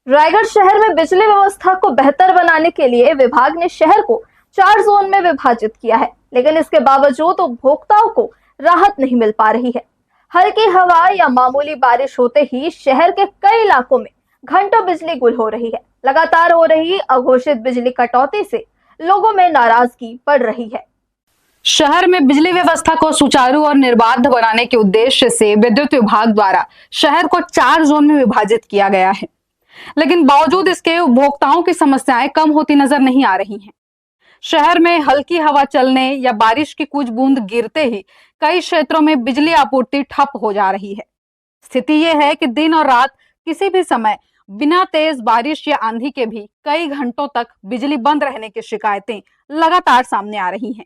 रायगढ़ शहर में बिजली व्यवस्था को बेहतर बनाने के लिए विभाग ने शहर को 4 जोन में विभाजित किया है, लेकिन इसके बावजूद उपभोक्ताओं को राहत नहीं मिल पा रही है। हल्की हवा या मामूली बारिश होते ही शहर के कई इलाकों में घंटों बिजली गुल हो रही है। लगातार हो रही अघोषित बिजली कटौती से लोगों में नाराजगी बढ़ रही है। शहर में बिजली व्यवस्था को सुचारू और निर्बाध बनाने के उद्देश्य से विद्युत विभाग द्वारा शहर को 4 जोन में विभाजित किया गया है, लेकिन बावजूद इसके उपभोक्ताओं की समस्याएं कम होती नजर नहीं आ रही हैं। शहर में हल्की हवा चलने या बारिश की कुछ बूंद गिरते ही कई क्षेत्रों में बिजली आपूर्ति ठप हो जा रही है। स्थिति यह है कि दिन और रात किसी भी समय बिना तेज बारिश या आंधी के भी कई घंटों तक बिजली बंद रहने की शिकायतें लगातार सामने आ रही हैं।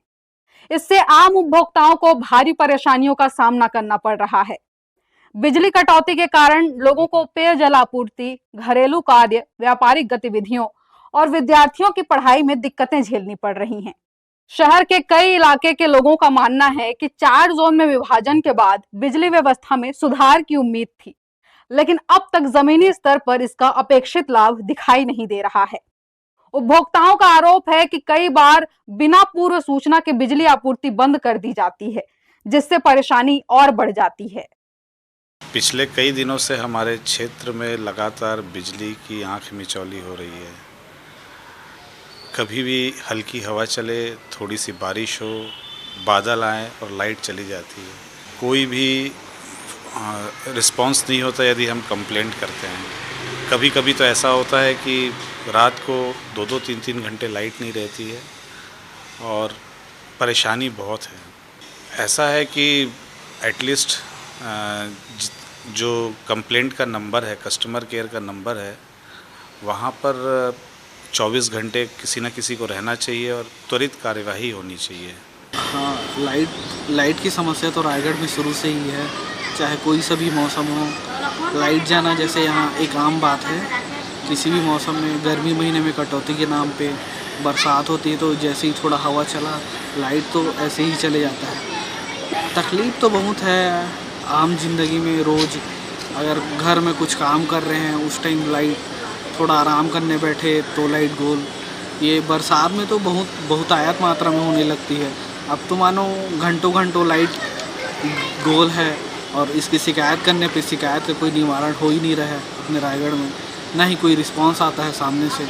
इससे आम उपभोक्ताओं को भारी परेशानियों का सामना करना पड़ रहा है। बिजली कटौती के कारण लोगों को पेयजल आपूर्ति, घरेलू कार्य, व्यापारिक गतिविधियों और विद्यार्थियों की पढ़ाई में दिक्कतें झेलनी पड़ रही हैं। शहर के कई इलाके के लोगों का मानना है कि 4 जोन में विभाजन के बाद बिजली व्यवस्था में सुधार की उम्मीद थी, लेकिन अब तक जमीनी स्तर पर इसका अपेक्षित लाभ दिखाई नहीं दे रहा है। उपभोक्ताओं का आरोप है कि कई बार बिना पूर्व सूचना के बिजली आपूर्ति बंद कर दी जाती है, जिससे परेशानी और बढ़ जाती है। पिछले कई दिनों से हमारे क्षेत्र में लगातार बिजली की आंख मिचौली हो रही है। कभी भी हल्की हवा चले, थोड़ी सी बारिश हो, बादल आए और लाइट चली जाती है। कोई भी रिस्पांस नहीं होता यदि हम कंप्लेंट करते हैं। कभी कभी तो ऐसा होता है कि रात को 2-2, 3-3 घंटे लाइट नहीं रहती है और परेशानी बहुत है। ऐसा है कि एटलीस्ट जो कंप्लेंट का नंबर है, कस्टमर केयर का नंबर है, वहाँ पर 24 घंटे किसी न किसी को रहना चाहिए और त्वरित कार्यवाही होनी चाहिए। हाँ, लाइट की समस्या तो रायगढ़ में शुरू से ही है। चाहे कोई सा भी मौसम हो, लाइट जाना जैसे यहाँ एक आम बात है। किसी भी मौसम में, गर्मी महीने में कटौती के नाम पे, बरसात होती है तो जैसे ही थोड़ा हवा चला, लाइट तो ऐसे ही चले जाता है। तकलीफ़ तो बहुत है आम जिंदगी में। रोज़ अगर घर में कुछ काम कर रहे हैं, उस टाइम लाइट, थोड़ा आराम करने बैठे तो लाइट गोल। ये बरसात में तो बहुतायत मात्रा में होने लगती है। अब तो मानो घंटों घंटों लाइट गोल है और इसकी शिकायत करने पे शिकायत का कोई निवारण हो ही नहीं रहा है अपने रायगढ़ में। ना ही कोई रिस्पांस आता है सामने से।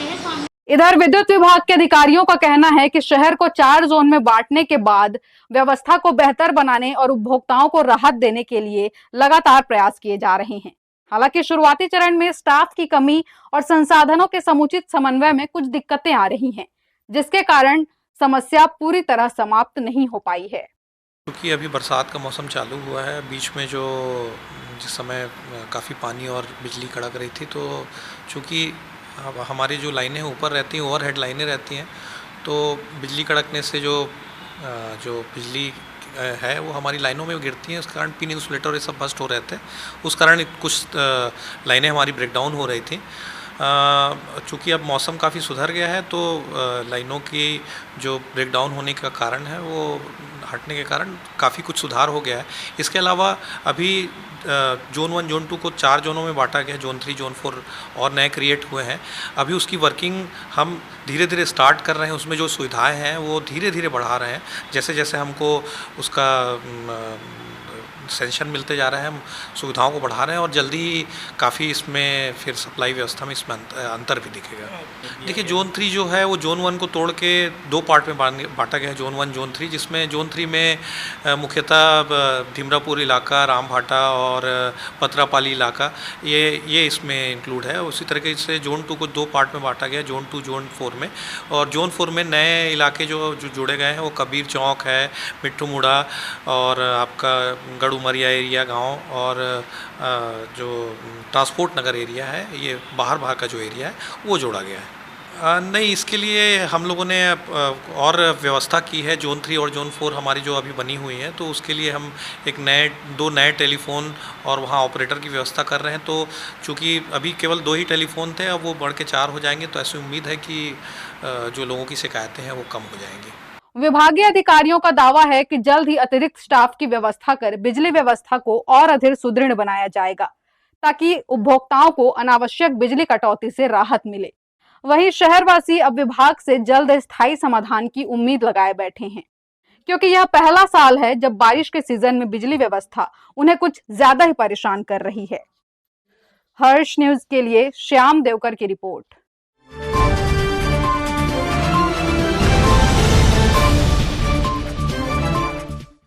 इधर विद्युत विभाग के अधिकारियों का कहना है कि शहर को 4 जोन में बांटने के बाद व्यवस्था को बेहतर बनाने और उपभोक्ताओं को राहत देने के लिए लगातार प्रयास किए जा रहे हैं। हालांकि शुरुआती चरण में स्टाफ की कमी और संसाधनों के समुचित समन्वय में कुछ दिक्कतें आ रही हैं, जिसके कारण समस्या पूरी तरह समाप्त नहीं हो पाई है। क्योंकि अभी बरसात का मौसम चालू हुआ है, बीच में जिस समय काफ़ी पानी और बिजली कड़क रही थी, तो चूँकि हमारी जो लाइनें ऊपर रहती हैं, ओवरहेड लाइनें रहती हैं, तो बिजली कड़कने से जो बिजली है वो हमारी लाइनों में गिरती हैं। उस कारण पिन इंसुलेटर और ये सब बस्ट हो रहे थे। उस कारण कुछ लाइनें हमारी ब्रेकडाउन हो रही थी। चूँकि अब मौसम काफ़ी सुधर गया है, तो लाइनों की जो ब्रेकडाउन होने का कारण है वो हटने के कारण काफ़ी कुछ सुधार हो गया है। इसके अलावा अभी जोन 1, जोन 2 को 4 जोनों में बांटा गया है। जोन 3, जोन 4 और नए क्रिएट हुए हैं। अभी उसकी वर्किंग हम धीरे धीरे स्टार्ट कर रहे हैं। उसमें जो सुविधाएं हैं वो धीरे धीरे बढ़ा रहे हैं। जैसे जैसे हमको उसका सेंशन मिलते जा रहा है, हम सुविधाओं को बढ़ा रहे हैं और जल्दी ही काफ़ी इसमें फिर सप्लाई व्यवस्था में इसमें अंतर भी दिखेगा। देखिए, जोन 3 जो है वो जोन 1 को तोड़ के 2 पार्ट में बांटा गया है, जोन 1, जोन 3, जिसमें जोन 3 में मुख्यतः धीमरापुर इलाका, रामभाटा और पतरापाली इलाका ये इसमें इंक्लूड है। उसी तरीके से जोन 2 को 2 पार्ट में बांटा गया, जोन 2, जोन 4 में। और जोन 4 में नए इलाके जो जोड़े गए हैं वो कबीर चौक है, मिट्ठू मुड़ा और आपका गड़ू मरिया एरिया गांव और जो ट्रांसपोर्ट नगर एरिया है, ये बाहर का जो एरिया है वो जोड़ा गया है। नहीं, इसके लिए हम लोगों ने और व्यवस्था की है। जोन 3 और जोन 4 हमारी जो अभी बनी हुई है, तो उसके लिए हम 2 नए टेलीफोन और वहाँ ऑपरेटर की व्यवस्था कर रहे हैं। तो चूँकि अभी केवल 2 ही टेलीफोन थे, अब वो बढ़ के 4 हो जाएंगे। तो ऐसी उम्मीद है कि जो लोगों की शिकायतें हैं वो कम हो जाएंगी। विभागीय अधिकारियों का दावा है कि जल्द ही अतिरिक्त स्टाफ की व्यवस्था कर बिजली व्यवस्था को और अधिक सुदृढ़ बनाया जाएगा, ताकि उपभोक्ताओं को अनावश्यक बिजली कटौती से राहत मिले। वहीं शहरवासी अब विभाग से जल्द स्थायी समाधान की उम्मीद लगाए बैठे हैं, क्योंकि यह पहला साल है जब बारिश के सीजन में बिजली व्यवस्था उन्हें कुछ ज्यादा ही परेशान कर रही है। हर्ष न्यूज के लिए श्याम देवकर की रिपोर्ट।